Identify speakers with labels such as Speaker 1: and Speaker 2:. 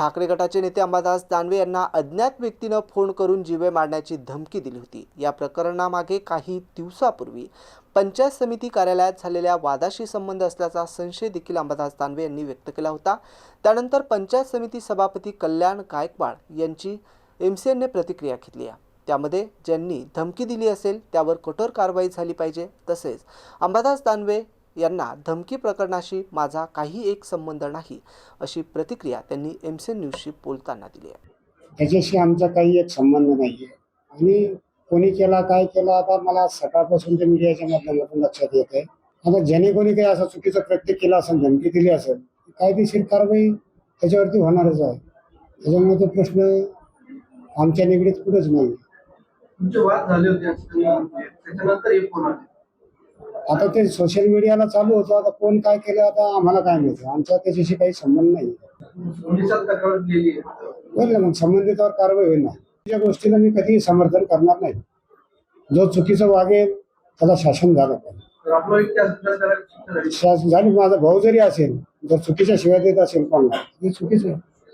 Speaker 1: ठाकरे गटाचे नेते अंबादास दानवे यांना अज्ञात व्यक्तीनं फोन करून जीवे मारण्याची धमकी दिली होती। या प्रकरणामागे काही दिवसापूर्वी पंचायत समिती कार्यालयात झालेल्या वादाशी संबंध असल्याचा संशय देखील अंबादास दानवे यांनी व्यक्त केला होता। त्यानंतर पंचायत समिती सभापती कल्याण गायकवाड यांची एमसीएनने प्रतिक्रिया घेतली आहे। त्यामध्ये ज्यांनी धमकी दिली असेल त्यावर कठोर कारवाई झाली पाहिजे, तसेच अंबादास दानवे यांना धमकी प्रकरणाशी माझा काही एक संबंध नाही अशी प्रतिक्रिया त्यांनी एमसीएन न्यूजशी बोलताना दिली आहे।
Speaker 2: त्याच्याशी आमचा काही एक संबंध नाही आहे आणि कोणी केला काय केला आता मला सकाळपासून ते मीडियाच्या माध्यमातून लक्षात येत आहे। आता ज्याने कोणी काही असं चुकीचं कृत्य केलं असेल, धमकी दिली असेल, कायदेशीर कारवाई त्याच्यावरती होणारच आहे। त्याच्यामुळे तो प्रश्न आमच्या निगडीत कुठेच नाही।
Speaker 3: तुमचे वाद झाले होते त्याच्यानंतर हे फोन आले,
Speaker 2: आता ते सोशल मीडियाला चालू होतं। आता कोण काय केलं आता आम्हाला काय माहिती, आमचा त्याच्याशी काही संबंध नाही।
Speaker 3: पोलिसात तक्रार दिली आहे,
Speaker 2: बरं मग संबंधितावर कारवाई होईल ना। या गोष्टीला मी कधीही समर्थन करणार नाही। जो चुकीचं वागेल त्याला शासन झालं पाहिजे।
Speaker 3: तर आपला व्यक्ती असेल तर त्याला शिक्षा झाली.
Speaker 2: शासन झाली, माझा भाऊ जरी असेल जर चुकीच्या शिवाय देत असेल कोणाला, हे चुकीचं आहे।